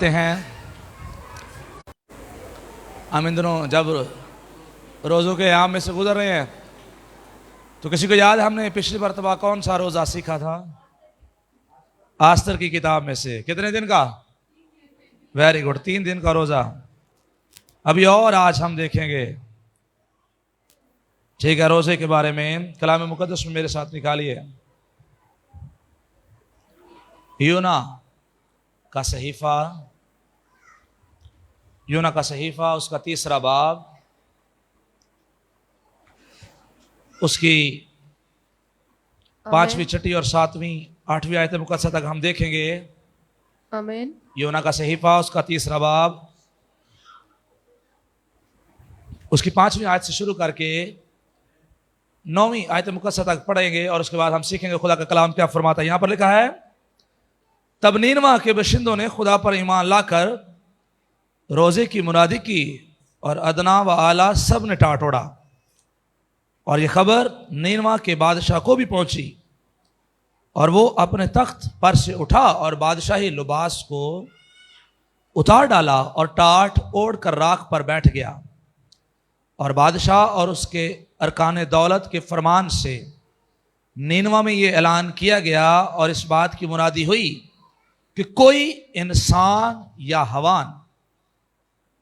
हैं। हम इन दिनों जब रोज़ों के आम में से गुजर रहे हैं तो किसी को याद है हमने पिछली मरतबा कौन सा रोज़ा सीखा था? आस्तर की किताब में से कितने दिन का? वेरी गुड, 3 दिन का रोज़ा। अभी और आज हम देखेंगे, ठीक है, रोज़े के बारे में कलाम मुकद्दस में मेरे साथ निकालिए यूना का सहीफा, उसका 3रा बाब, उसकी 5वीं, 6ठी और 7वीं, 8वीं आयत मुकद्दसा तक हम देखेंगे। आमीन। यूना का सहीफा, उसका 3रा बाब, उसकी 5वीं आयत से शुरू करके 9वीं आयत मुकद्दसा तक पढ़ेंगे और उसके बाद हम सीखेंगे खुदा का कलाम क्या फरमाता है। यहां पर लिखा है, तब नीनवा के बशिंदों ने खुदा पर ईमान लाकर रोजे की मुनादी की और अदना व आला सब ने टाटोड़ा। और यह खबर नीनवा के बादशाह को भी पहुंची और वो अपने तख्त पर से उठा और बादशाही लिबास को उतार डाला और टाट ओढ़ कर राख पर बैठ गया। और बादशाह और उसके अरकान दौलत के फरमान से नीनवा में ये ऐलान किया गया और इस बात की मुनादी हुई कि कोई इंसान या हवान,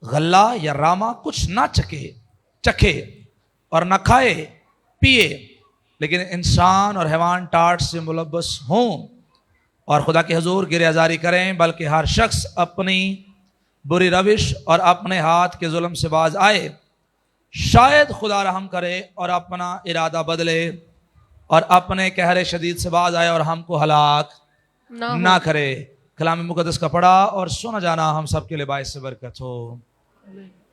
गल्ला या रामा कुछ ना चखे और न खाए पिए, लेकिन इंसान और हैवान टाट से मुलब्बस हों और खुदा के हुजूर गिरयाजारी करें, बल्कि हर शख्स अपनी बुरी रविश और अपने हाथ के जुल्म से बाज आए। शायद खुदा रहम करे और अपना इरादा बदले और अपने कहरे शदीद से बाज आए और हमको हलाक ना करे। कलाम मुकद्दस का पढ़ा और सुना जाना हम सब के लिए बाइस से बरकत हो।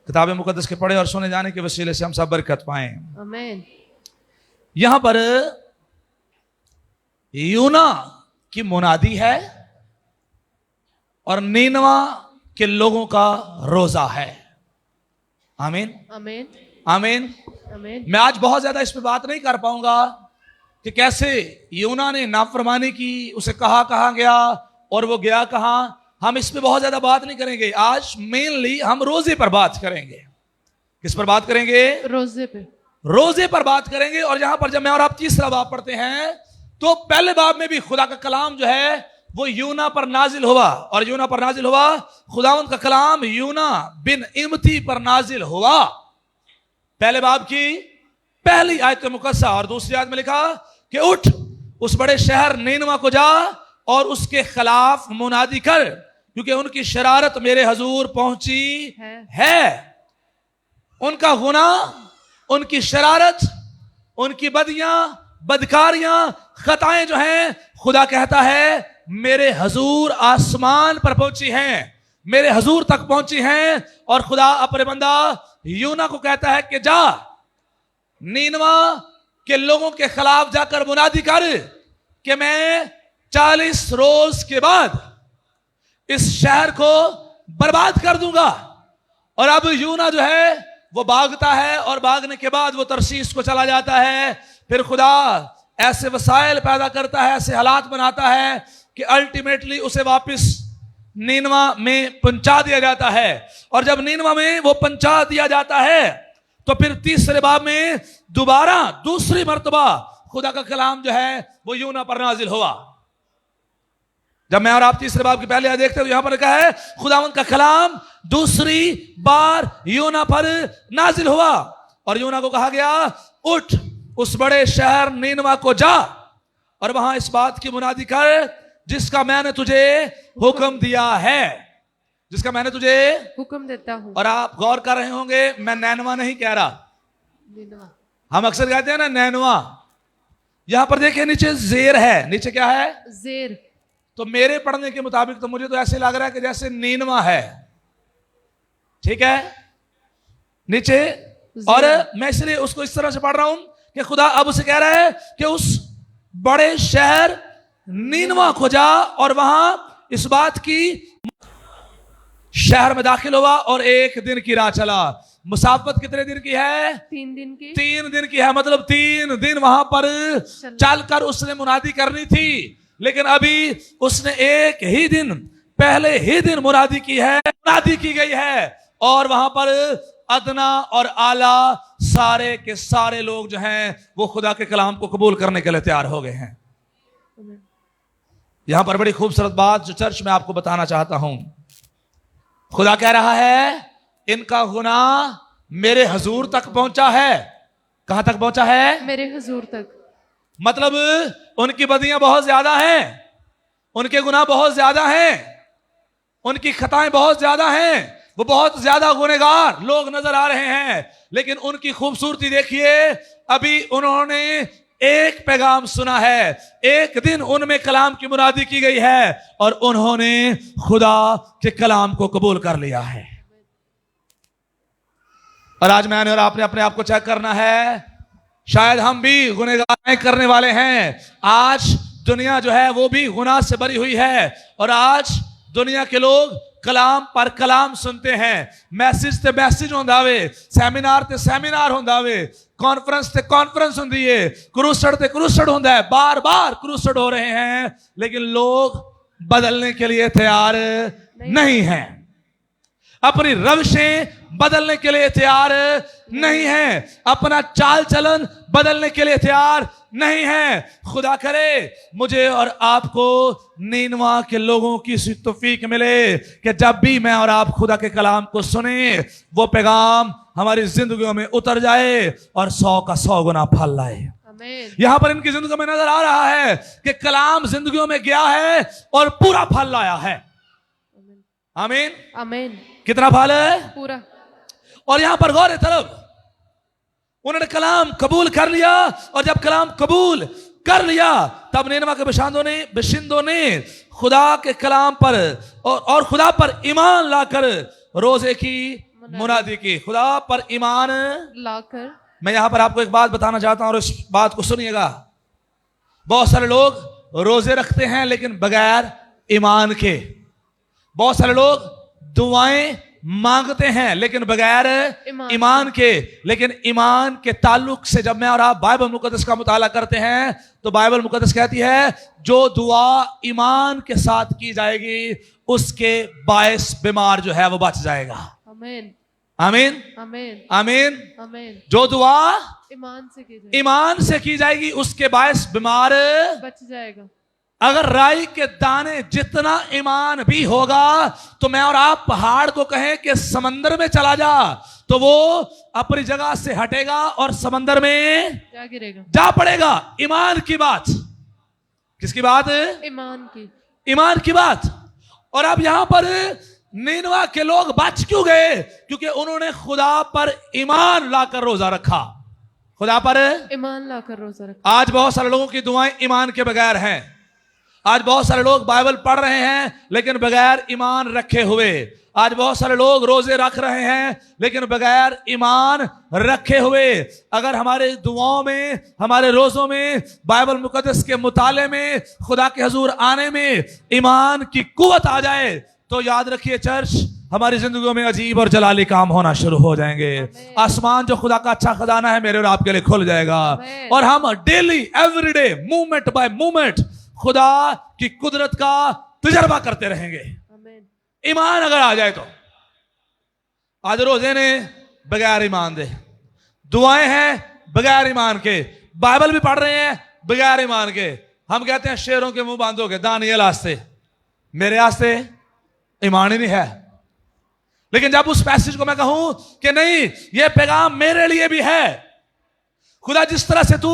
किताब मुकद्दस के पढ़े और सुने जाने के वसीले से हम सब बरकत पाएं। आमीन। यहां पर यूना की मुनादी है और नीनवा के लोगों का रोजा है। आमीन आमीन आमीन आमीन। मैं आज बहुत ज्यादा इस पे बात नहीं कर पाऊंगा कि कैसे यूना ने नाफरमानी की, उसे कहा गया और वो गया कहां। हम इस पे बहुत ज्यादा बात नहीं करेंगे। आज मेनली हम रोजे पर बात करेंगे। किस पर बात करेंगे? रोजे पर बात करेंगे। और यहां पर जब मैं और आप 3रा बाब पढ़ते हैं तो पहले बाब में भी खुदा का कलाम जो है वो यूना पर नाजिल हुआ। और यूना पर नाजिल हुआ, खुदावंद का कलाम यूना बिन इमती पर नाजिल हुआ। पहले बाब की पहली आयत मुकद्दसा और दूसरी आयत में लिखा कि उठ उस बड़े शहर नीनवा को जा और उसके खिलाफ मुनादी कर, क्योंकि उनकी शरारत मेरे हजूर पहुंची है। उनका गुना, उनकी शरारत, उनकी बदियां, बदकारियां, खताएं जो हैं, खुदा कहता है मेरे हजूर आसमान पर पहुंची हैं, मेरे हजूर तक पहुंची हैं। और खुदा अपने बंदा यूना को कहता है कि जा नीनवा के लोगों के खिलाफ जाकर मुनादी कर कि मैं 40 रोज के बाद इस शहर को बर्बाद कर दूंगा। और अब यूना जो है वो भागता है और भागने के बाद वो तरसीस को चला जाता है। फिर खुदा ऐसे वसाइल पैदा करता है, ऐसे हालात बनाता है कि अल्टीमेटली उसे वापस नीनवा में पहुंचा दिया जाता है। और जब नीनवा में वो पहुंचा दिया जाता है तो फिर 3रे बाब में दोबारा दूसरी मर्तबा खुदा का कलाम जो है वो यूना पर नाजिल हुआ। जब मैं और आप 3रे बाब की पहले देखते हैं तो यहां पर लिखा है खुदावंद का कलाम दूसरी बार यूना पर नाजिल हुआ और यूना को कहा गया उठ उस बड़े शहर नीनवा को जा और वहां इस बात की मुनादी कर जिसका मैंने तुझे हुक्म दिया है, जिसका मैंने तुझे हुक्म देता हूं। और आप गौर कर रहे होंगे मैं नैनवा नहीं कह रहा, हम अक्सर कहते हैं ना नैनवा। यहां पर देखिए नीचे जेर है, नीचे क्या है? जेर। तो मेरे पढ़ने के मुताबिक तो मुझे तो ऐसे लग रहा है कि जैसे नीनवा है, ठीक है, नीचे। और मैं इसलिए उसको इस तरह से पढ़ रहा हूं कि खुदा अब उसे कह रहा है कि उस बड़े शहर नीनवा को जा और वहां इस बात की शहर में दाखिल हुआ और 1 दिन की राह चला। मुसाफत कितने दिन की है? 3 दिन की। 3 दिन की है, मतलब 3 दिन वहां पर चलकर उसने मुनादी करनी थी। लेकिन अभी उसने एक ही दिन पहले ही दिन मुनादी की गई है, और वहां पर अदना और आला सारे के सारे लोग जो हैं वो खुदा के कलाम को कबूल करने के लिए तैयार हो गए हैं। आमीन। यहां पर बड़ी खूबसूरत बात जो चर्च में आपको बताना चाहता हूं, खुदा कह रहा है इनका गुनाह मेरे हजूर तक पहुंचा है। कहां तक पहुंचा है? मेरे हुजूर तक। मतलब उनकी बदियां बहुत ज्यादा हैं, उनके गुनाह बहुत ज्यादा हैं, उनकी खताएं बहुत ज्यादा हैं, वो बहुत ज्यादा गुनहगार लोग नजर आ रहे हैं। लेकिन उनकी खूबसूरती देखिए, अभी उन्होंने एक पैगाम सुना है, एक दिन उनमें कलाम की मुनादी की गई है और उन्होंने खुदा के कलाम को कबूल कर लिया है। और आज मैंने और आपने अपने आप को चेक करना है, शायद हम भी गुनहगार करने वाले हैं। आज दुनिया जो है वो भी गुनाह से भरी हुई है, और आज दुनिया के लोग कलाम पर कलाम सुनते हैं, मैसेज ते मैसेज होंदा वे, सैमीनार ते सैमीनार होंदा वे, कॉन्फ्रेंस ते कॉन्फ्रेंस होंदी है, क्रूसड ते क्रूसड होंदा है, बार बार क्रूसड हो रहे हैं, लेकिन लोग बदलने के लिए तैयार नहीं हैं, अपनी रविशें बदलने के लिए तैयार नहीं है, अपना चाल चलन बदलने के लिए तैयार नहीं है। खुदा करे मुझे और आपको नीनवा के लोगों की तौफीक मिले कि जब भी मैं और आप खुदा के कलाम को सुने, वो पैगाम हमारी जिंदगियों में उतर जाए और 100 का 100 गुना फल लाए। आमीन। यहां पर इनकी जिंदगी में नजर आ रहा है कि कलाम जिंदगियों में गया है और पूरा फल लाया है। आमीन। आमीन। कितना फल है? पूरा। और यहां पर गौर तरफ उन्होंने कलाम कबूल कर लिया, और जब कलाम कबूल कर लिया तब निनवा के बाशिंदों ने खुदा के कलाम पर और खुदा पर ईमान लाकर रोजे की मुनादी की। खुदा पर ईमान लाकर। मैं यहां पर आपको एक बात बताना चाहता हूं और इस बात को सुनिएगा। बहुत सारे लोग रोजे रखते हैं लेकिन बगैर ईमान के, बहुत सारे लोग दुआएं मांगते हैं लेकिन बगैर ईमान के। लेकिन ईमान के ताल्लुक से जब मैं और आप बाइबल मुकद्दस का मुताला करते हैं तो बाइबल मुकद्दस कहती है जो दुआ ईमान के साथ की जाएगी उसके बायस बीमार जो है वो बच जाएगा। आमीन। आमीन। आमीन। आमीन। आमीन। जो दुआ ईमान से की जाएगी उसके बायस बीमार बच जाएगा। अगर राई के दाने जितना ईमान भी होगा तो मैं और आप पहाड़ को कहें कि समंदर में चला जा तो वो अपनी जगह से हटेगा और समंदर में जा गिरेगा, जा पड़ेगा। ईमान की बात। किसकी बात? ईमान की बात। और अब यहां पर नीनवा के लोग बच क्यों गए? क्योंकि उन्होंने खुदा पर ईमान लाकर रोजा रखा। खुदा पर ईमान लाकर रोजा रखा। आज बहुत सारे लोगों की दुआएं ईमान के बगैर हैं। आज बहुत सारे लोग बाइबल पढ़ रहे हैं लेकिन बगैर ईमान रखे हुए। आज बहुत सारे लोग रोजे रख रहे हैं लेकिन बगैर ईमान रखे हुए। अगर हमारे दुआओं में, हमारे रोजों में, बाइबल मुकद्दस के मुताले में, खुदा के हुजूर आने में ईमान की कुव्वत आ जाए तो याद रखिए चर्च, हमारी जिंदगियों में अजीब और जलाली काम होना शुरू हो जाएंगे। आसमान जो खुदा का अच्छा खजाना है मेरे और आपके लिए खुल जाएगा और हम daily everyday movement by movement खुदा की कुदरत का तजर्बा करते रहेंगे। ईमान अगर आ जाए तो। आज रोजे ने बगैर ईमान दे, दुआएं हैं बगैर ईमान के, बाइबल भी पढ़ रहे हैं बगैर ईमान के। हम कहते हैं शेरों के मुंह बांधोगे, दानियल आस्ते, मेरे आस्ते ईमान ही नहीं है। लेकिन जब उस पैसेज को मैं कहूं कि नहीं ये पैगाम मेरे लिए भी है, खुदा जिस तरह से तू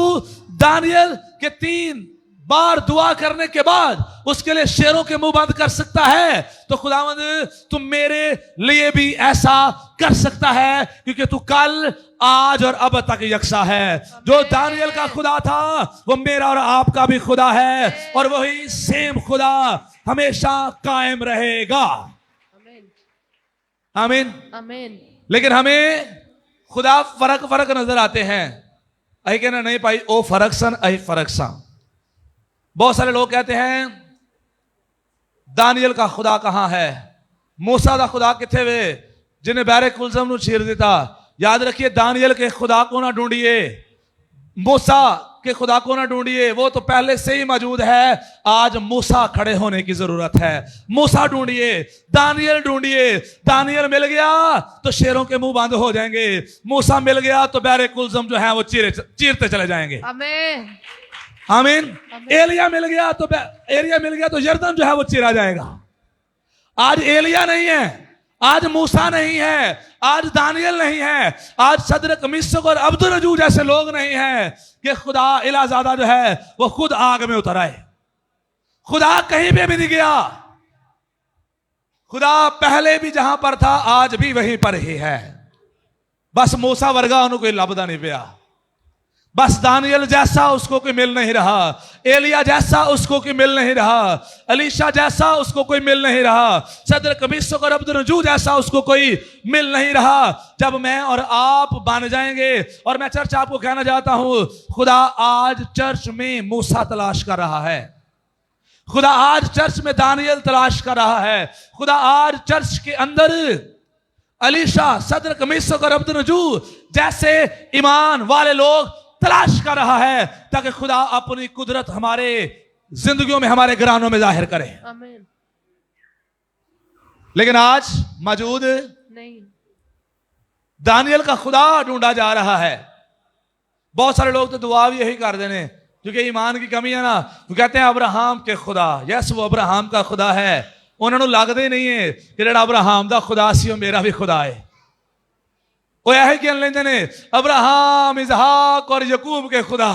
दानियल के 3 बार दुआ करने के बाद उसके लिए शेरों के मुंह बंद कर सकता है तो खुदावंद तुम मेरे लिए भी ऐसा कर सकता है, क्योंकि तू कल, आज और अब तक यकसा है। जो दानियल का खुदा था वो मेरा और आपका भी खुदा है और वही सेम खुदा हमेशा कायम रहेगा। आमीन। आमीन। लेकिन हमें खुदा फर्क नजर आते हैं। अही कहना नहीं पाई ओ फर्क सन, अही फर्क सा। बहुत सारे लोग कहते हैं दानियल का खुदा कहां है, मूसा का खुदा किथे वे जिन्हें बैरे कुलसम नु चीर दिता। याद रखिए दानियल के खुदा को ना ढूंढिए, मूसा के खुदा को ना ढूंढिए, वो तो पहले से ही मौजूद है। आज मूसा खड़े होने की जरूरत है। मूसा ढूंढिए, दानियल ढूंढिए। दानियल मिल गया तो शेरों के मुंह बंद हो जाएंगे। मूसा मिल गया तो बैरे कुलजम जो है वो चीरते चले जाएंगे। आमीन। आमीन। एलिया मिल गया तो यरदन जो है वो चीरा जाएगा। आज एलिया नहीं है, आज मूसा नहीं है, आज दानियल नहीं है, आज सदरक मिस्क और अब्दुल रजू जैसे लोग नहीं हैं कि खुदा इलाजादा जो है वो खुद आग में उतर आए। खुदा कहीं पे भी नहीं गया। खुदा पहले भी जहां पर था आज भी वहीं पर ही है। बस मूसा वर्गा उन्होंने कोई लभदा नहीं पिया। बस दानियल जैसा उसको कोई मिल नहीं रहा, एलिया जैसा उसको कोई मिल नहीं रहा, अलीशा जैसा उसको कोई मिल नहीं रहा, सदरक मिस्क और अब्दुल रजू जैसा उसको कोई मिल नहीं रहा। जब मैं और आप बन जाएंगे, और मैं चर्च आपको कहना चाहता हूं, खुदा आज चर्च में मूसा तलाश कर रहा है। खुदा आज चर्च में दानियल तलाश कर रहा है। खुदा आज चर्च के अंदर अलीशा, सदरक मिस्क और अब्दुल रजू जैसे ईमान वाले लोग तलाश कर रहा है, ताकि खुदा अपनी कुदरत हमारे जिंदगियों में, हमारे घरानों में जाहिर करे। आमीन। लेकिन आज मौजूद नहीं। दानियल का खुदा ढूंढा जा रहा है। बहुत सारे लोग तो दुआ भी यही कर देने, क्योंकि ईमान की कमी है ना। वो कहते हैं अब्राहम के खुदा, यस वो अब्राहम का खुदा है। उन्होंने लगते नहीं है कि जेड़ा अब्राहम का खुदा सी मेरा भी खुदा है। वो यही कह लेंगे ने अब्राहम, इसहाक और यकूब के खुदा।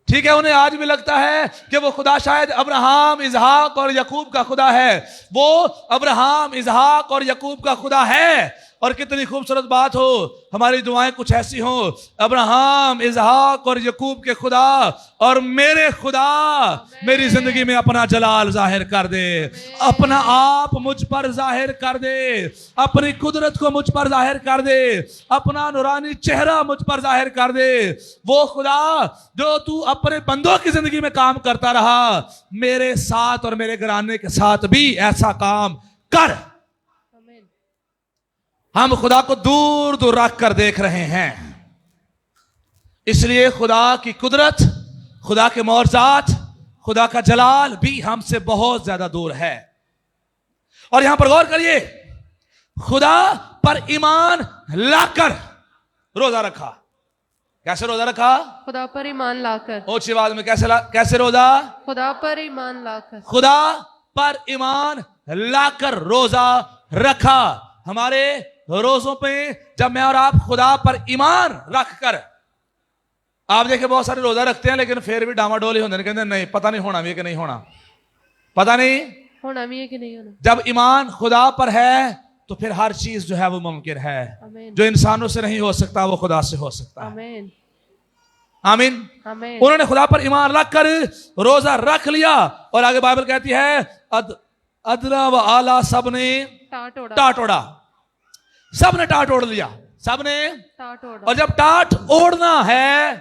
ठीक है, उन्हें आज भी लगता है कि वो खुदा शायद अब्राहम, इसहाक और यकूब का खुदा है। वो अब्राहम, इसहाक और यकूब का खुदा है। और कितनी खूबसूरत बात हो, हमारी दुआएं कुछ ऐसी हो, अब्राहम, इसहाक और यकूब के खुदा और मेरे खुदा मेरी जिंदगी में अपना जलाल जाहिर कर दे, अपना आप मुझ पर जाहिर कर दे, अपनी कुदरत को मुझ पर जाहिर कर दे, अपना नूरानी चेहरा मुझ पर जाहिर कर दे। वो खुदा जो तू अपने बंदों की जिंदगी में काम करता रहा, मेरे साथ और मेरे घराने के साथ भी ऐसा काम कर। हम खुदा को दूर दूर रख कर देख रहे हैं, इसलिए खुदा की कुदरत, खुदा के मौजूदात, खुदा का जलाल भी हमसे बहुत ज्यादा दूर है। और यहां पर गौर करिए, खुदा पर ईमान लाकर रोजा रखा। कैसे रोजा रखा? खुदा पर ईमान लाकर। ऊंची आवाज में कैसे रोजा? खुदा पर ईमान लाकर। खुदा पर ईमान लाकर रोजा रखा। हमारे रोजों पे जब मैं और आप खुदा पर ईमान रखकर, आप देखे बहुत सारे रोजा रखते हैं लेकिन फिर भी डामाडोली होते हैं, कहते नहीं पता नहीं होना भी कि नहीं होना, पता नहीं होना भी है कि नहीं होना। जब ईमान खुदा पर है तो फिर हर चीज जो है वो मुमकिन है। जो इंसानों से नहीं हो सकता वो खुदा से हो सकता है। आमीन। आमीन। आमीन। उन्होंने खुदा पर ईमान रखकर रोजा रख लिया। और आगे बाइबल कहती है अदना व आला सबने टाट ओढ़ा। सबने टाट ओढ़ लिया, सबने टाट ओढ़ा। और जब टाट ओढ़ना है,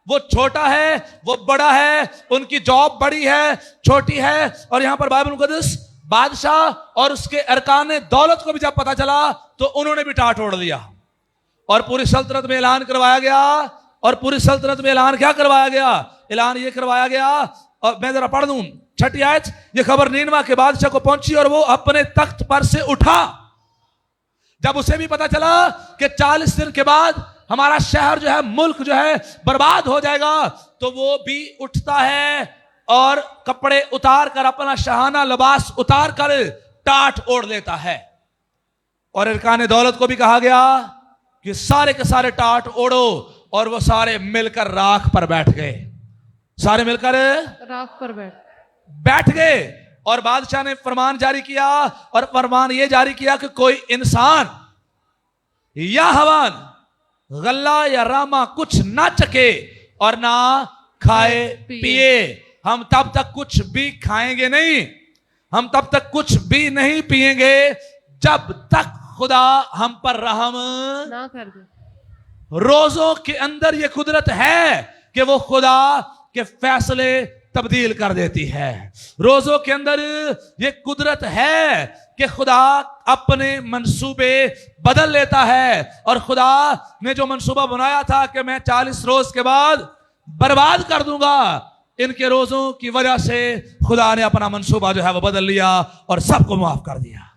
वो छोटा है, वो बड़ा है, उनकी जॉब बड़ी है, छोटी है। और यहां पर बाइबल मुकद्दस बादशाह और उसके अरकान दौलत को भी जब पता चला तो उन्होंने भी टाट ओढ़ लिया। और पूरी सल्तनत में ऐलान करवाया गया। और पूरी सल्तनत में ऐलान क्या करवाया गया? ऐलान ये करवाया गया, और मैं जरा पढ़ दूं 6 आयत। ये खबर नीनवा के बादशाह को पहुंची और वो अपने तख्त पर से उठा। जब उसे भी पता चला कि 40 दिन के बाद हमारा शहर जो है, मुल्क जो है बर्बाद हो जाएगा, तो वो भी उठता है और कपड़े उतार कर, अपना शहाना लिबास उतार कर टाट ओढ़ लेता है। और अरकान दौलत को भी कहा गया कि सारे के सारे टाट ओढ़ो। और वो सारे मिलकर राख पर बैठ गए। सारे मिलकर राख पर बैठ गए। और बादशाह ने फरमान जारी किया, और फरमान यह जारी किया कि कोई इंसान या हवान, गल्ला या रामा कुछ ना चखे और ना खाए पिए। हम तब तक कुछ भी खाएंगे नहीं, हम तब तक कुछ भी नहीं पिएंगे जब तक खुदा हम पर रहम ना कर दे। रोजों के अंदर यह कुदरत है कि वो खुदा के फैसले तब्दील कर देती है। रोजों के अंदर ये कुदरत है कि खुदा अपने मंसूबे बदल लेता है, और खुदा ने जो मंसूबा बनाया था कि मैं 40 रोज के बाद बर्बाद कर दूंगा, इनके रोजों की वजह से खुदा ने अपना मंसूबा जो है वो बदल लिया और सबको माफ कर दिया।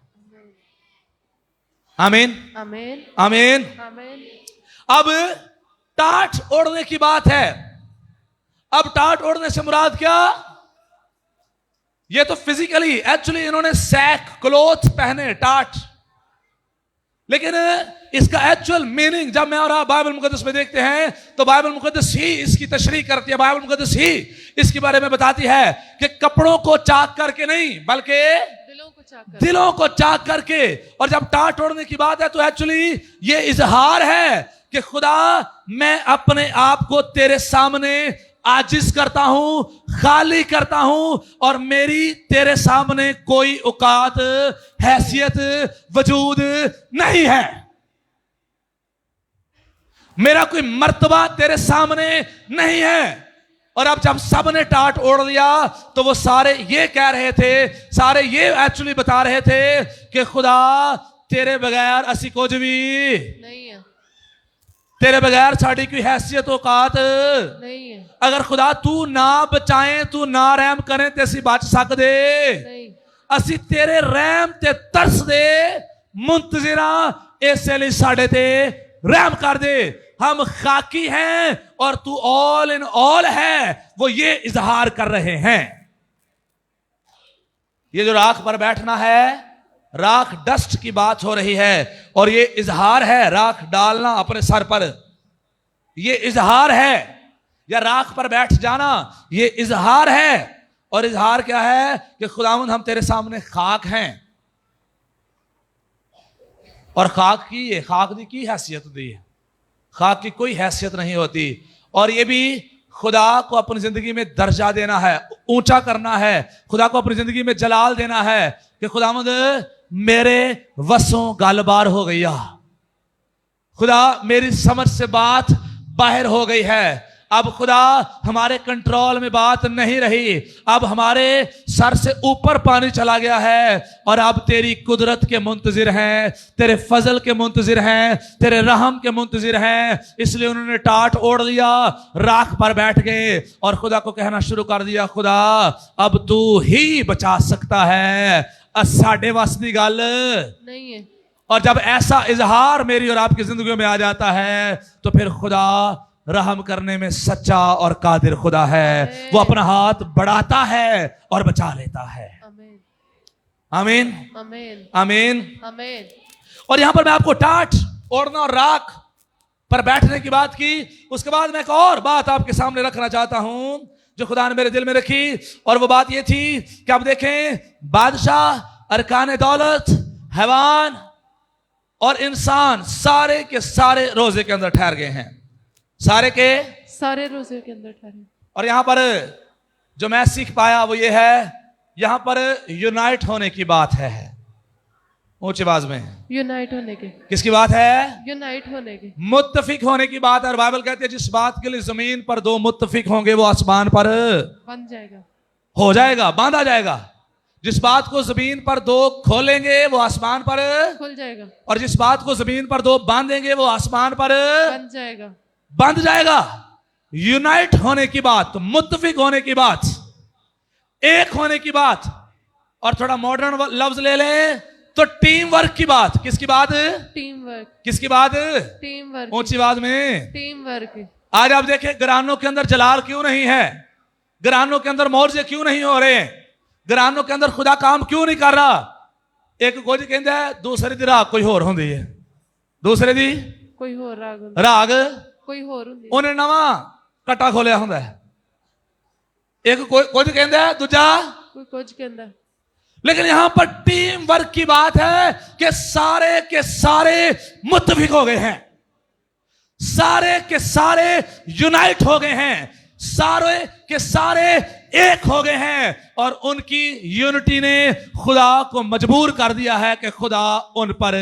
आमीन आमीन आमीन। आमीन। अब टाट ओढ़ने की बात है। अब टाट ओढ़ने से मुराद क्या? ये तो फिजिकली एक्चुअली इन्होंने सैक क्लोथ पहने, टाट, लेकिन इसका एक्चुअल मीनिंग जब मैं और आप बाइबल मुकद्दस में देखते हैं तो बाइबल मुकद्दस ही इसकी तशरीह करती है, बाइबल मुकद्दस ही इसके बारे में बताती है कि कपड़ों को चाक करके नहीं बल्कि दिलों को चाक करके। और जब टाट ओढ़ने की बात है तो एक्चुअली ये इजहार है कि खुदा मैं अपने आप को तेरे सामने आजिज करता हूं, खाली करता हूं, और मेरी तेरे सामने कोई औकात, हैसियत, वजूद नहीं है। मेरा कोई मर्तबा तेरे सामने नहीं है। और अब जब सबने टाट ओढ़ लिया तो वो सारे ये कह रहे थे, सारे ये एक्चुअली बता रहे थे कि खुदा तेरे बगैर असी कुछ भी नहीं है, तेरे बगैर साड़ी कोई हैसियत औकात नहीं है, अगर खुदा तू ना बचाए, तू ना रहम करे ते असी बच सकदे नहीं। असी तेरे रहम ते तरस दे मुंतजिरा, इसे लिए साडे ते रहम कर दे। हम खाकी हैं और तू ऑल इन ऑल है, वो ये इजहार कर रहे हैं। ये जो राख पर बैठना है, राख डस्ट की बात हो रही है, और ये इजहार है राख डालना अपने सर पर, ये इजहार है। या राख पर बैठ जाना ये इजहार है। और इजहार क्या है कि खुदावंद हम तेरे सामने खाक हैं, और खाक की हैसियत दी है। खाक की कोई हैसियत नहीं होती। और ये भी खुदा को अपनी जिंदगी में दर्जा देना है, ऊंचा करना है, खुदा को अपनी जिंदगी में जलाल देना है कि खुदावंद मेरे वसों गालबार हो गई, खुदा मेरी समझ से बात बाहर हो गई है। अब खुदा हमारे कंट्रोल में बात नहीं रही, अब हमारे सर से ऊपर पानी चला गया है, और अब तेरी कुदरत के मुंतजिर हैं, तेरे फजल के मुंतजिर हैं, तेरे रहम के मुंतजिर हैं। इसलिए उन्होंने टाट ओढ़ लिया, राख पर बैठ गए और खुदा को कहना शुरू कर दिया, खुदा अब तू ही बचा सकता है, साडे वस दी गल नहीं है। और जब ऐसा इजहार मेरी और आपकी जिंदगी में आ जाता है तो फिर खुदा रहम करने में सच्चा और कादिर खुदा है। वो अपना हाथ बढ़ाता है और बचा लेता है। आमीन आमीन आमीन आमीन आमीन। और यहां पर मैं आपको टाट ओढ़ना और राख पर बैठने की बात की। उसके बाद मैं एक और बात आपके सामने रखना चाहता हूं जो खुदा ने मेरे दिल में रखी, और वो बात ये थी कि आप देखें, बादशाह, अरकान दौलत, हैवान और इंसान सारे के सारे रोजे के अंदर ठहर गए हैं, सारे के सारे रोजे के अंदर ठहरे। और यहां पर जो मैं सीख पाया वो ये है, यहां पर यूनाइट होने की बात है। ऊंची आवाज में यूनाइट होने के। किसकी बात है? यूनाइट होने के, मुत्तफिक होने की बात है। और बाइबल कहती है जिस बात के लिए जमीन पर दो मुत्तफिक होंगे वो आसमान पर बन जाएगा, हो जाएगा, बांधा जाएगा। जिस बात को जमीन पर दो खोलेंगे वो आसमान पर खुल जाएगा, और जिस बात को जमीन पर दो बांधेंगे वो आसमान पर बन जाएगा, बंध जाएगा। यूनाइट होने की बात, मुत्तफिक होने की बात, एक होने की बात, और थोड़ा मॉडर्न लफ्ज ले लें तो टीम वर्क की बात। किसकी बात? Team work. किसकी बात? Team work. ऊंची आवाज में टीम वर्क। आज आप देखें घरानों के अंदर जलाल क्यों नहीं है, घरानों के अंदर मौजे क्यों नहीं हो रहे, घरानों के अंदर खुदा काम क्यों नहीं कर रहा। एक कुछ कहता है, दूसरे दी राग कोई होर होंदी है, दूसरे दी कोई होर राग कोई होर हुंदी, उन्हें नवा कट्टा खोलिया हुंदा है। एक कुछ कहता है, दूजा कोई कुछ कहंदा। लेकिन यहां पर टीम वर्क की बात है कि सारे के सारे मुत्तफिक हो गए हैं, सारे के सारे यूनाइट हो गए हैं, सारे के सारे एक हो गए हैं, और उनकी यूनिटी ने खुदा को मजबूर कर दिया है कि खुदा उन पर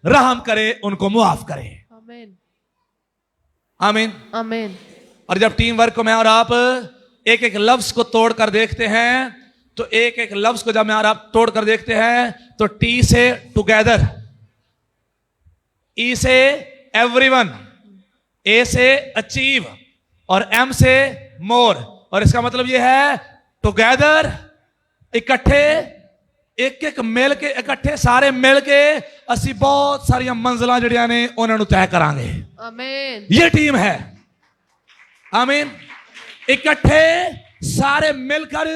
रहम करे, उनको मुआफ करे। आमीन आमीन आमीन। और जब टीम वर्क को मैं और आप एक एक लफ्ज को तोड़ कर देखते हैं, तो एक एक लफ्ज को जब आप तोड़ कर देखते हैं तो टी से टुगेदर, ई से एवरीवन, ए से अचीव और एम से मोर। और इसका मतलब यह है टुगेदर, इकट्ठे, एक एक मिल के, इकट्ठे सारे मिल के ਅਸੀਂ बहुत सारिया मंजिलां ਜਿਹੜੀਆਂ ਨੇ ਉਹਨਾਂ ਨੂੰ तय करांगे। आमीन। ये टीम है। आमीन। इकट्ठे सारे मिलकर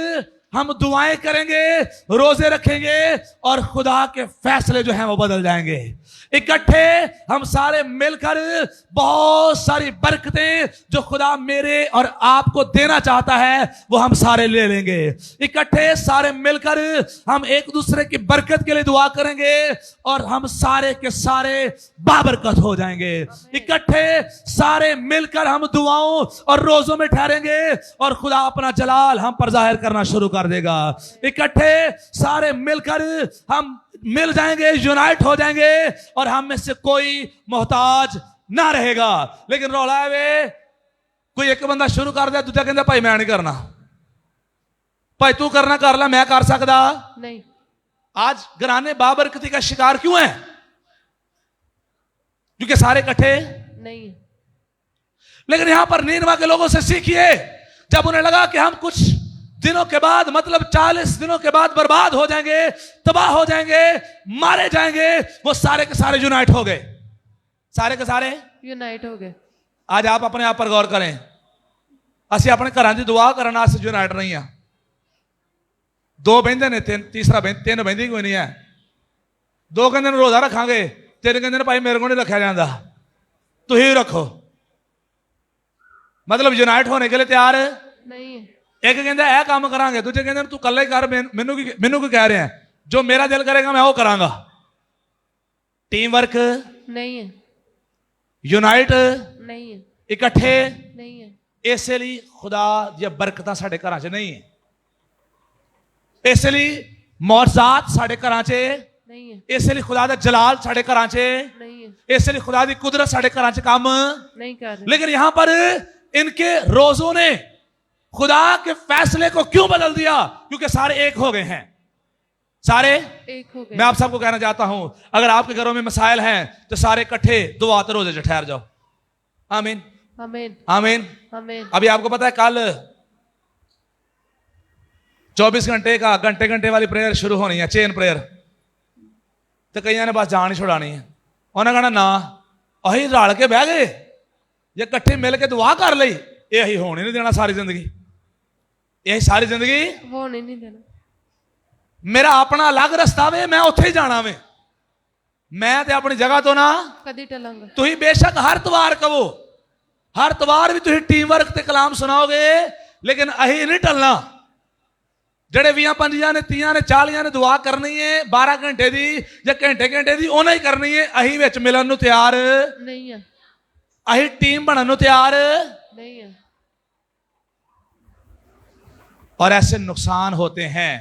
हम दुआएं करेंगे, रोजे रखेंगे और खुदा के फैसले जो हैं वो बदल जाएंगे। इकट्ठे हम सारे मिलकर बहुत सारी बरकतें जो खुदा मेरे और आपको देना चाहता है वो हम सारे ले लेंगे। इकट्ठे सारे मिलकर हम एक दूसरे की बरकत के लिए दुआ करेंगे और हम सारे के सारे बाबरकत हो जाएंगे। इकट्ठे सारे मिलकर हम दुआओं और रोजों में ठहरेंगे और खुदा अपना जलाल हम पर जाहिर करना शुरू कर देगा। इकट्ठे सारे मिलकर हम मिल जाएंगे, यूनाइट हो जाएंगे और हम में से कोई मोहताज ना रहेगा। लेकिन रौला है वे, कोई एक बंदा शुरू कर दिया, दूजा कहता भाई मैं नहीं करना, भाई तू करना कर ला, मैं कर सकता नहीं। आज घराने बाबरकती का शिकार क्यों है? क्योंकि सारे इकट्ठे नहीं है। लेकिन यहां पर नीनवा के लोगों से सीखिए, जब उन्हें लगा कि हम कुछ दिनों के बाद, मतलब 40 दिनों के बाद बर्बाद हो जाएंगे, तबाह हो जाएंगे, मारे जाएंगे, वो सारे के सारे यूनाइट हो गए। सारे के सारे यूनाइट हो गए। आज आप अपने आप पर गौर करें, असि अपने घर की दुआ करना यूनाइट नहीं है। दो बहते ने, तीसरा तीन बहती कोई नहीं है। दो कहते ने रोजा रखांगे, तीन कहते ने भाई मेरे को नहीं रखा जाता, तुम ही रखो। मतलब यूनाइट होने के लिए तैयार नहीं है। एक कहता है काम करांगे, दूजे कहते तू कल ही कर, मैनू की कह रहे हैं, जो मेरा दिल करेगा मैं वो करांगा। टीम वर्क नहीं है। यूनाइट नहीं है। इकट्ठे नहीं है। इसलिए खुदा दी बरकतां साडे घरां च नहीं है, इसलिए मौजज़ात साडे घरां च नहीं है। इसलिए खुदा दा जलाल साडे घरां च नहीं है। इसलिए खुदा दी कुदरत साडे घरां च काम नहीं कर रहे। लेकिन यहां पर इनके रोजों ने खुदा के फैसले को क्यों बदल दिया? क्योंकि सारे एक हो गए हैं। सारे एक हो गए। मैं आप सबको कहना चाहता हूं, अगर आपके घरों में मसाइल हैं तो सारे इकट्ठे दुआ तो रोजे ठहर जाओ। आमीन आमीन आमीन आमीन। अभी आपको पता है कल 24 घंटे का घंटे घंटे वाली प्रेयर शुरू होनी है, चेन प्रेयर। तो कई ने बस जान ही छुड़ानी है, उन्हें कहना ना अही रल के बह गए या इकट्ठे मिल के दुआ कर ली, यही होने नहीं देना सारी जिंदगी, यही सारी जिंदगी होने नहीं देना। मेरा अपना अलग रास्ता वे, मैं उत्थे ही जाना वे, मैं ते अपनी जगह तो ना कदी टलांगा। तुही बेशक हर तवार कहो, हर तवार भी तुही टीम वर्क ते कलाम सुनाओगे, लेकिन अही नहीं टलना। जड़े 20-25 ने 30 ने 40 ने दुआ करनी है 12 घंटे दी या घंटे घंटे दी, उन्हें ही करनी है। अही विच मिलन नूं तैयार नहीं है। अही टीम बनन नूं तैयार नहीं है। और ऐसे नुकसान होते हैं।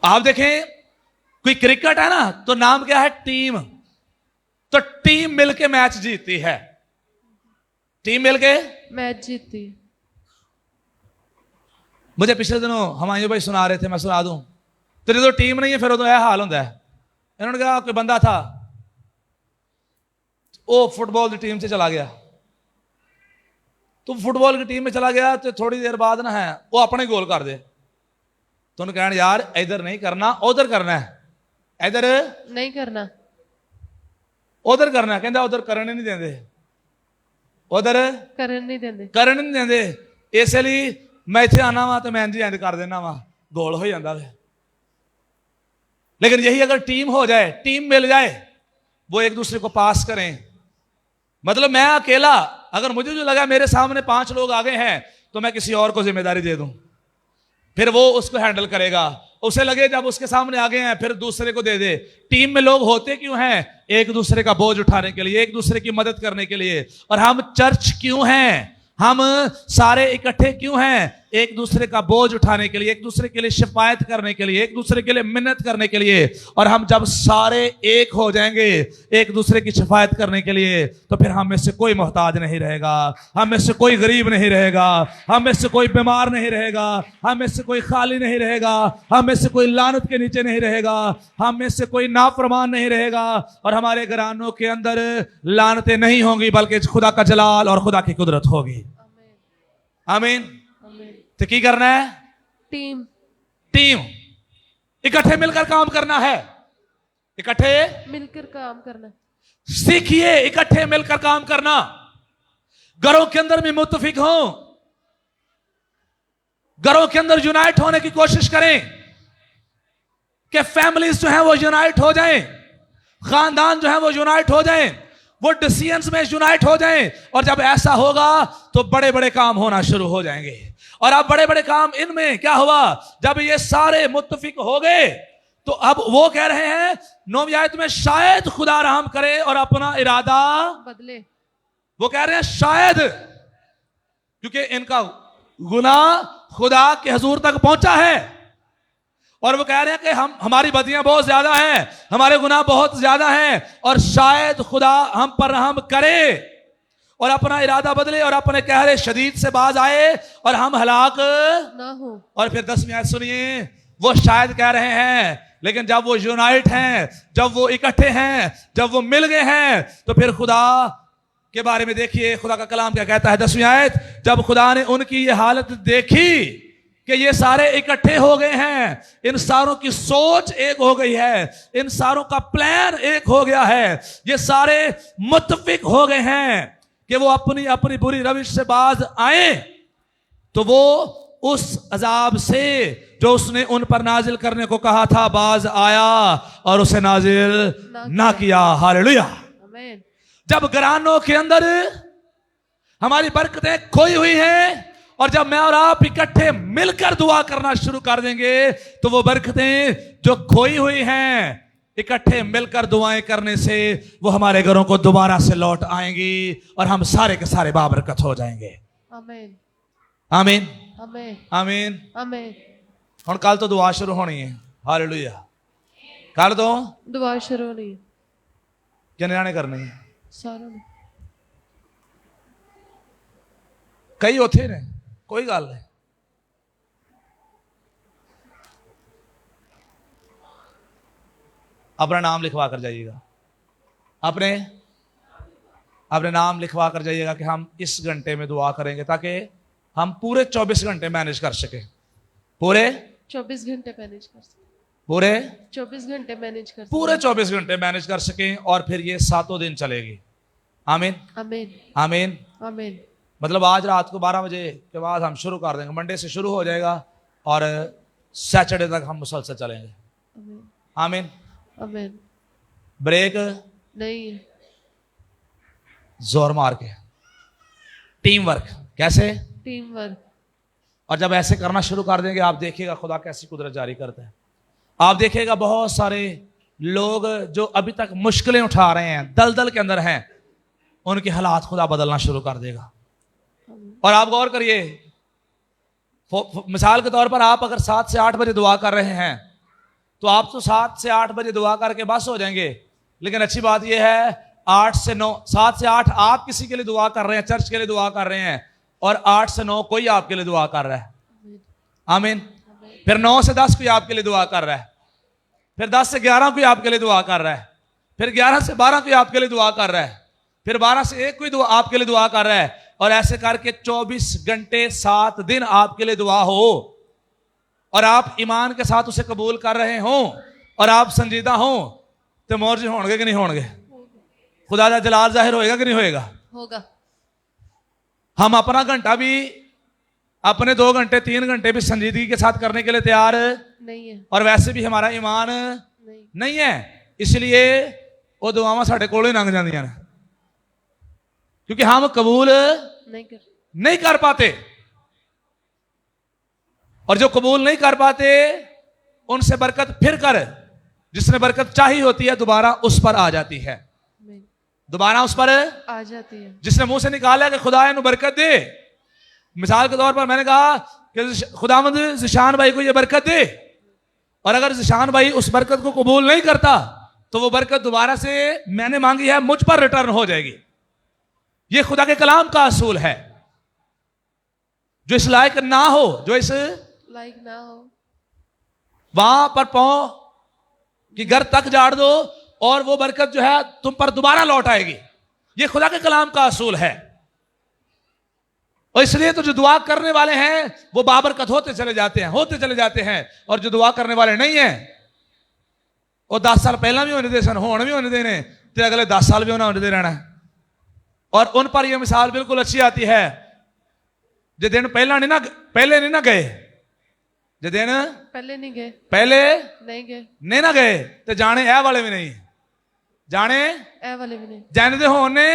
आप देखें कोई क्रिकेट है ना, तो नाम क्या है? टीम। तो टीम मिलके मैच जीतती है, टीम मिलके मैच जीतती है। मुझे पिछले दिनों हमायूं भाई सुना रहे थे, मैं सुना दूं। तो जो टीम नहीं है फिर उदों यह हाल होता है। इन्होंने कहा कोई बंदा था वो फुटबॉल की टीम से चला गया, तो फुटबॉल की टीम में चला गया तो थोड़ी देर बाद ना है वो अपने गोल कर दे, तो उन्होंने कहना यार इधर नहीं करना उधर करना है, इधर नहीं करना उधर करना है। कहता उधर करने नहीं देंगे, उधर करन नहीं देंगे, करने नहीं देंगे, इसलिए मैं इतने आना वा तो मैं इंज इंज कर देना वा, गोल हो जाता है। लेकिन यही अगर टीम हो जाए, टीम मिल जाए, वो एक दूसरे को पास करें, मतलब मैं अकेला अगर मुझे जो लगा मेरे सामने 5 लोग आ गए हैं तो मैं किसी और को जिम्मेदारी दे दूं, फिर वो उसको हैंडल करेगा। उसे लगे जब उसके सामने आ गए हैं फिर दूसरे को दे दे। टीम में लोग होते क्यों हैं? एक दूसरे का बोझ उठाने के लिए, एक दूसरे की मदद करने के लिए। और हम चर्च क्यों हैं? हम सारे इकट्ठे क्यों हैं? एक दूसरे का बोझ उठाने के लिए, एक दूसरे के लिए शिफायत करने के लिए, एक दूसरे के लिए मिन्नत करने के लिए। और हम जब सारे एक हो जाएंगे एक दूसरे की शिफायत करने के लिए, तो फिर हम में से कोई मोहताज नहीं रहेगा, हम में से कोई गरीब नहीं रहेगा, हम में से कोई बीमार नहीं रहेगा, हम में से कोई खाली नहीं रहेगा, हम में से कोई लानत के नीचे नहीं रहेगा, हम में से कोई नाफरमान नहीं रहेगा। और हमारे घरानों के अंदर लानतें नहीं होंगी, बल्कि खुदा का जलाल और खुदा की कुदरत होगी। आमीन। तो की करना है? टीम इकट्ठे मिलकर काम करना है, इकट्ठे मिलकर काम करना। सीखिए इकट्ठे मिलकर काम करना। घरों के अंदर भी मुत्तफिक हो, घरों के अंदर यूनाइट होने की कोशिश करें कि फैमिलीज जो है वो यूनाइट हो जाएं, खानदान जो है वो यूनाइट हो जाएं, वो डिसीजंस में यूनाइट हो जाएं। और जब ऐसा होगा तो बड़े बड़े काम होना शुरू हो जाएंगे। और अब बड़े बड़े काम इनमें क्या हुआ, जब ये सारे मुत्तफिक हो गए तो अब वो कह रहे हैं 9वीं आयत में, शायद खुदा रहम करे और अपना इरादा बदले। वो कह रहे हैं शायद, क्योंकि इनका गुनाह खुदा के हुजूर तक पहुंचा है। और वो कह रहे हैं कि हमारी बदियां बहुत ज्यादा हैं, हमारे गुनाह बहुत ज्यादा हैं, और शायद खुदा हम पर रहम करे और अपना इरादा बदले और अपने कहरे शदीद से बाज आए और हम हलाक ना हो। और फिर 10वीं आयत सुनिए, वो शायद कह रहे हैं, लेकिन जब वो यूनाइट हैं, जब वो इकट्ठे हैं, जब वो मिल गए हैं, तो फिर खुदा के बारे में देखिए खुदा का कलाम क्या कहता है। 10वीं आयत, जब खुदा ने उनकी ये हालत देखी कि ये सारे इकट्ठे हो गए हैं, इन सारों की सोच एक हो गई है, इन सारों का प्लान एक हो गया है, ये सारे मुत्तफिक हो गए हैं कि वो अपनी अपनी बुरी रविश से बाज आए, तो वो उस अजाब से जो उसने उन पर नाजिल करने को कहा था बाज आया और उसे नाजिल ना किया। हालेलुया। आमीन। जब घरानों के अंदर हमारी बरकतें खोई हुई हैं और जब मैं और आप इकट्ठे मिलकर दुआ करना शुरू कर देंगे, तो वो बरकतें जो खोई हुई हैं इकट्ठे मिलकर दुआएं करने से वो हमारे घरों को दोबारा से लौट आएंगी और हम सारे के सारे बाबरकत हो जाएंगे। आमीन आमीन आमीन आमीन आमीन। हुण कल तो दुआ शुरू होनी है। हालेलुया। कल तो दुआ शुरू नहीं, किन्ने ने करनी है? सारों ने। कई उथे ने, कोई गल नहीं। अपना नाम लिखवा कर जाइएगा, अपने नाम लिखवा कर जाइएगा कि हम इस घंटे में दुआ करेंगे, ताकि हम पूरे 24 घंटे मैनेज कर सके। पूरे 24 घंटे मैनेज कर सके। पूरे 24 घंटे मैनेज कर सके। पूरे 24 घंटे मैनेज कर सकें और फिर ये 7 दिन चलेगी। आमीन आमीन आमीन। आमीन। मतलब आज रात को 12 बजे के बाद हम शुरू कर देंगे, मंडे से शुरू हो जाएगा और सैटरडे तक हम मुसलसल चलेंगे। आमीन आमीन। आमीन। ब्रेक नहीं है। जोर मार के टीम वर्क। कैसे? Team work. और जब ऐसे करना शुरू कर देंगे, आप देखिएगा खुदा कैसी कुदरत जारी करता है। आप देखिएगा बहुत सारे लोग जो अभी तक मुश्किलें उठा रहे हैं, दलदल के अंदर हैं, उनके हालात खुदा बदलना शुरू कर देगा। और आप गौर करिए, मिसाल के तौर पर आप अगर 7 से 8 बजे दुआ कर रहे हैं तो आप तो 7 से 8 बजे दुआ करके बस हो जाएंगे, लेकिन अच्छी बात यह है 8 से 9, 7 से 8 आप किसी के लिए दुआ कर रहे हैं, चर्च के लिए दुआ कर रहे हैं, और 8 से 9 कोई आपके लिए दुआ कर रहा है। आमीन। फिर 9 से 10 कोई आपके लिए दुआ कर रहा है, फिर 10 से 11 कोई आपके लिए दुआ कर रहा है, फिर 11 से 12 कोई आपके लिए दुआ कर रहा है, फिर 12 से 1 कोई आपके लिए दुआ कर रहा है, और ऐसे करके 24 घंटे 7 दिन आपके लिए दुआ हो और आप ईमान के साथ उसे कबूल कर रहे हो और आप संजीदा हो, तो मोर्जे होंगे कि नहीं होंगे? खुदा दा जलाल जाहिर होएगा कि नहीं होएगा? होगा। हम अपना घंटा भी, अपने 2 घंटे 3 घंटे भी संजीदगी के साथ करने के लिए तैयार नहीं है, और वैसे भी हमारा ईमान नहीं है, इसलिए वो दुआवां साडे कोलों ही लंघ जांदियां ने, क्योंकि हम कबूल नहीं कर पाते। और जो कबूल नहीं कर पाते उनसे बरकत फिर कर, जिसने बरकत चाहिए होती है दोबारा उस पर आ जाती है, दोबारा उस पर आ जाती है। जिसने मुंह से निकाला कि खुदा इन्हें बरकत दे। मिसाल के तौर पर मैंने कहा कि खुदावंद ज़िशान भाई को ये बरकत दे, और अगर ज़िशान भाई उस बरकत को कबूल नहीं करता तो वो बरकत दोबारा से मैंने मांगी है मुझ पर रिटर्न हो जाएगी। ये खुदा के कलाम का असूल है। जो इस लायक ना हो, जो इस लाइक ना हो, वहां पर पांव कि घर तक झाड़ दो और वो बरकत जो है तुम पर दोबारा लौट आएगी। ये खुदा के कलाम का असूल है। और इसलिए तो जो दुआ करने वाले हैं वो बाबरकत होते चले जाते हैं, और जो दुआ करने वाले नहीं है वो 10 साल पहला भी होने दे सन, होने भी होने देने, तो अगले 10 साल भी होने दे रहना है। और उन पर यह मिसाल बिल्कुल अच्छी आती है, जो दिन पहले नहीं ना गए, जो दिन पहले नहीं गए, पहले नहीं ना गए तो जाने ए वाले भी नहीं, जाने ए वाले भी नहीं, जाने दे होने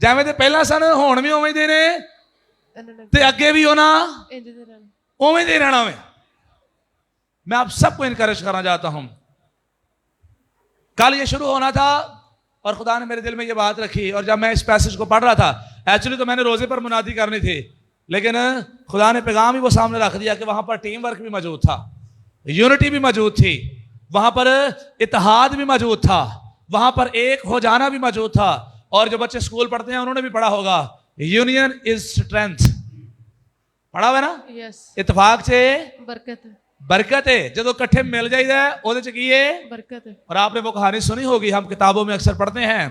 जिवें दे पहला सन होण भी उवें दे ने ते अगे भी होना उवें दे रहना में। मैं आप सबको इनकरेज करना चाहता हूं। कल ये शुरू होना था और खुदा ने मेरे दिल में ये बात रखी, और जब मैं इस पैसेज को पढ़ रहा था, एक्चुअली तो मैंने रोजे पर मुनादी करनी थी, लेकिन खुदा ने पैगाम ही वो सामने रख दिया कि वहां पर टीम वर्क भी मौजूद था, यूनिटी भी मौजूद थी, वहां पर इत्तेहाद भी मौजूद था, वहां पर एक हो जाना भी मौजूद था। और जो बच्चे स्कूल पढ़ते हैं उन्होंने भी पढ़ा होगा, यूनियन इज स्ट्रेंथ, पढ़ा हुआ है ना। यस, इत्तेफाक से बरकत है, जो इकट्ठे मिल जाइए ओदे च की है बरकत है। और आपने वो कहानी सुनी होगी, हम किताबों में अक्सर पढ़ते हैं।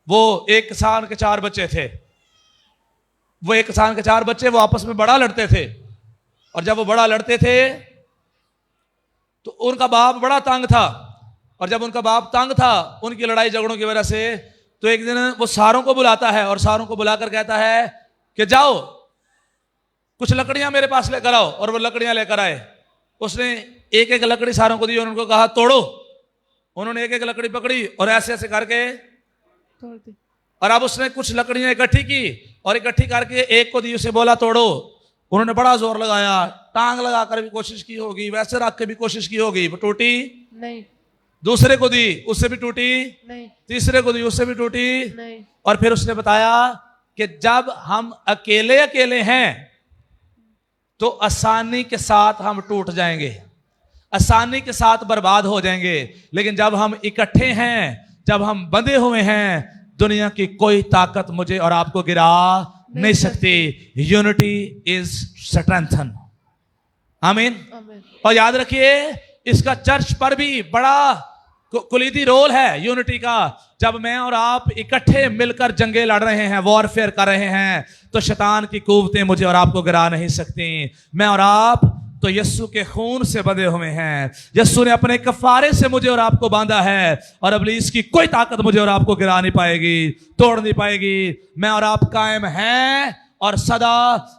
वो एक किसान के 4 बच्चे थे, वो एक किसान के 4 बच्चे वो आपस में बड़ा लड़ते थे, और जब वो बड़ा लड़ते थे तो उनका बाप बड़ा तंग था, और जब उनका बाप तंग था उनकी लड़ाई झगड़ों की वजह से, तो एक दिन वो सारों को बुलाता है और सारों को बुलाकर कहता है कि जाओ कुछ लकड़ियां मेरे पास लेकर आओ, और वो लकड़ियां लेकर आए। उसने एक एक लकड़ी सारों को दी और उनको कहा तोड़ो। उन्होंने एक एक लकड़ी पकड़ी और ऐसे ऐसे करके तोड़ दी, और अब उसने कुछ लकड़ियां इकट्ठी की और इकट्ठी करके एक को दी, उसे बोला तोड़ो। उन्होंने बड़ा जोर लगाया, टांग लगाकर भी कोशिश की होगी, वैसे रख के भी कोशिश की होगी, वो टूटी नहीं। दूसरे को दी, उससे भी टूटी नहीं। तीसरे को दी, उससे भी टूटी नहीं। और फिर उसने बताया कि जब हम अकेले अकेले हैं तो आसानी के साथ हम टूट जाएंगे, आसानी के साथ बर्बाद हो जाएंगे, लेकिन जब हम इकट्ठे हैं, जब हम बंधे हुए हैं, दुनिया की कोई ताकत मुझे और आपको गिरा नहीं सकती। Unity is strengthen. आमीन। और याद रखिए इसका चर्च पर भी बड़ा कुलीदी रोल है यूनिटी का। जब मैं और आप इकट्ठे मिलकर जंगे लड़ रहे हैं, वॉरफेयर कर रहे हैं, तो शैतान की कुव्वतें मुझे और आपको गिरा नहीं सकती। मैं और आप तो यस्सु के खून से बंधे हुए हैं, यस्सु ने अपने कफारे से मुझे और आपको बांधा है, और इब्लीस की कोई ताकत मुझे और आपको गिरा नहीं पाएगी, तोड़ नहीं पाएगी। मैं और आप कायम हैं और सदा,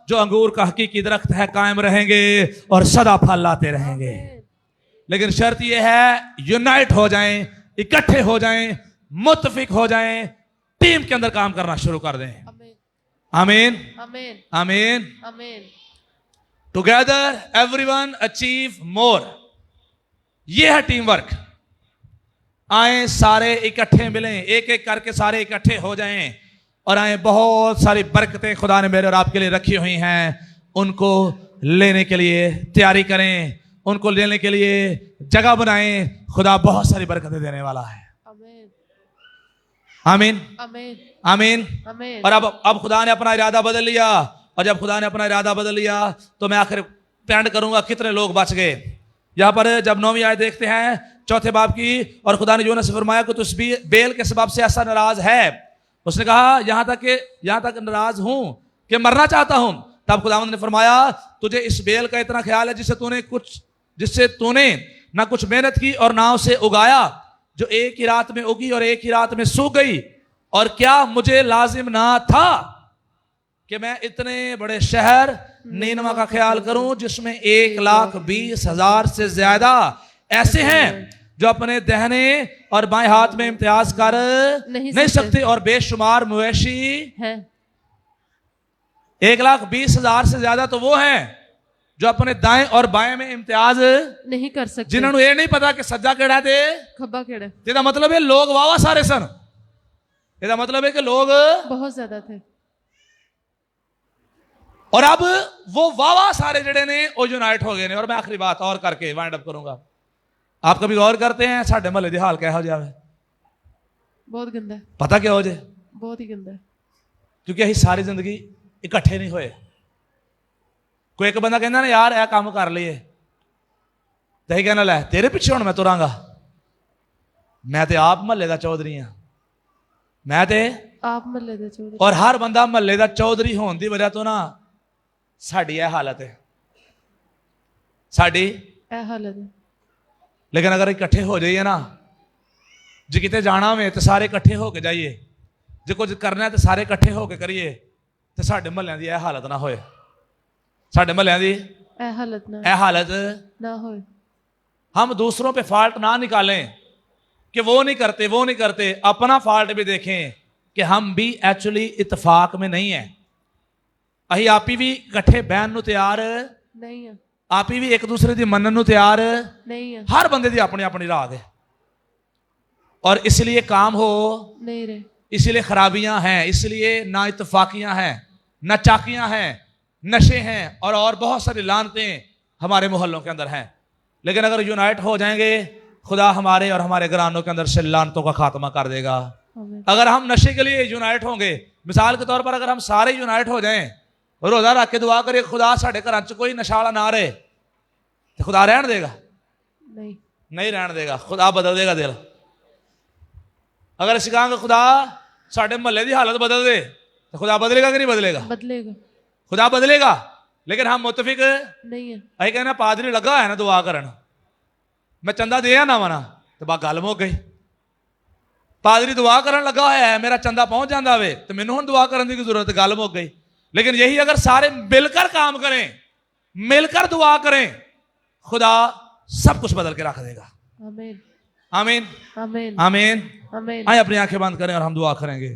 जो अंगूर का हकीकी दरख्त है, कायम रहेंगे और सदा फल लाते रहेंगे। लेकिन शर्त यह है यूनाइट हो जाएं, इकट्ठे हो जाएं, मुत्तफिक हो जाएं, टीम के अंदर काम करना शुरू कर दें। आमीन आमीन आमीन। आमीन। टुगेदर एवरीवन अचीव मोर, यह है टीम वर्क। आए सारे इकट्ठे मिलें, एक एक करके सारे इकट्ठे हो जाएं और आए। बहुत सारी बरकतें खुदा ने मेरे और आपके लिए रखी हुई हैं, उनको लेने के लिए तैयारी करें, उनको लेने के लिए जगह बनाएं। खुदा बहुत सारी बरकतें देने वाला है। आमीन आमीन आमीन आमीन। और अब खुदा ने अपना इरादा बदल लिया, और जब खुदा ने अपना इरादा बदल लिया तो मैं आखिर पेंड करूंगा कितने लोग बच गए। यहां पर जब 9वीं आयत देखते हैं 4थे बाब की, और खुदा ने यूहन्ना से फरमाया कि तू इस बेल के सबब से ऐसा नाराज है। उसने कहा यहां तक नाराज हूं कि मरना चाहता हूं। तब खुदावंद ने फरमाया तुझे इस बेल का इतना ख्याल है जिससे तूने ना कुछ मेहनत की और ना उसे उगाया, जो एक ही रात में उगी और एक ही रात में सूख गई। और क्या मुझे लाजिम ना था कि मैं इतने बड़े शहर नीनवा का ख्याल करूं जिसमें 1,20,000 से ज्यादा ऐसे हैं जो अपने दाहिने और बाएं हाथ में इम्तियाज कर नहीं सकते, और बेशुमार मवेशी हैं। 1,20,000 से ज्यादा तो वो हैं जो अपने दाएं और बाएं में इम्तियाज नहीं कर सकते, जिन्होंने ये नहीं पता कि सज्जा केड़ा ते खब्बा केड़ा। ਇਹਦਾ मतलब है लोग वावा सारे सन, ਇਹਦਾ मतलब है कि लोग बहुत ज्यादा थे। और अब वो वावा सारे जड़े ने वो यूनाइट हो गए ने। और मैं आखिरी बात और करके वाइंड अप करूंगा। आप कभी गौर करते हैं साडे महल्ले दी हाल किहो जिहा है? बहुत गंदा है, पता क्या हो जे? बहुत ही गंदा है। क्योंकि असीं सारी जिंदगी इकट्ठे नहीं होए। कोई एक बंदा कहना ना यार यह काम कर लीए, तो असीं कहना लै तेरे पिछे हुण मैं तुरांगा, मैं ते आप महल्ले दा चौधरी हाँ, मैं ते आप महल्ले दे चौधरी। और हर बंदा महल्ले दा चौधरी होने की वजह तो ना साडी यह हालत है, साडी। ए हालत है। लेकिन अगर इकट्ठे हो जाइए ना, जे किते जाना होवे तो सारे इकट्ठे होके जाइए, जे कुछ करना है तो सारे इकट्ठे होके करिए, तो साडे महल्लियां दी यह हालत ना होए। साडे महल्लियां दी ए हालत ना यह हालत ना हो। हम दूसरों पे फॉल्ट ना निकालें कि वो नहीं करते वो नहीं करते, अपना फॉल्ट भी देखें कि हम भी एक्चुअली इतफाक में नहीं है। अही आप ही भी इकट्ठे बहन नूं तैयार नहीं है, आप ही भी एक दूसरे की मनन नूं तैयार नहीं है, हर बंदे की अपनी अपनी राह है। और इसलिए काम हो नहीं रहे, इसलिए खराबियां हैं, इसलिए ना इतफाकियां हैं, ना चाकियां हैं, नशे हैं और बहुत सारी लानतें हमारे मोहल्लों के अंदर हैं। लेकिन अगर यूनाइट हो जाएंगे, खुदा हमारे और हमारे घरानों के अंदर से लानतों का खात्मा कर देगा। आमीन। अगर हम नशे के लिए यूनाइट होंगे, मिसाल के तौर पर अगर हम सारे यूनाइट हो जाएं, रोजा रख के दुआ करिए खुदा साढ़े घर च कोई नशा वाला ना रहे, तो खुदा रहन देगा? नहीं, नहीं रहन देगा। खुदा बदल देगा दिल। अगर असीं कहांगे खुदा साढ़े महल्ले की हालत बदल दे, तो खुदा बदलेगा कि नहीं बदलेगा? बदलेगा खुदा बदलेगा। लेकिन हम मुतफिक नहीं है। असीं कहना पादरी लगा है ना दुआ करन, मैं चंदा दे ना वना, तो बा गल मुक गई। पादरी दुआ करन लगा होया है, मेरा चंदा पहुंच जाता वे, तो मैनूं हुण दुआ करन की जरूरत, गल मुक गई। लेकिन यही अगर सारे मिलकर काम करें, मिलकर दुआ करें, खुदा सब कुछ बदल के रख देगा। आमीन, आमीन आमीन, आमीन। आमीन। आए अपनी आंखें बंद करें और हम दुआ करेंगे।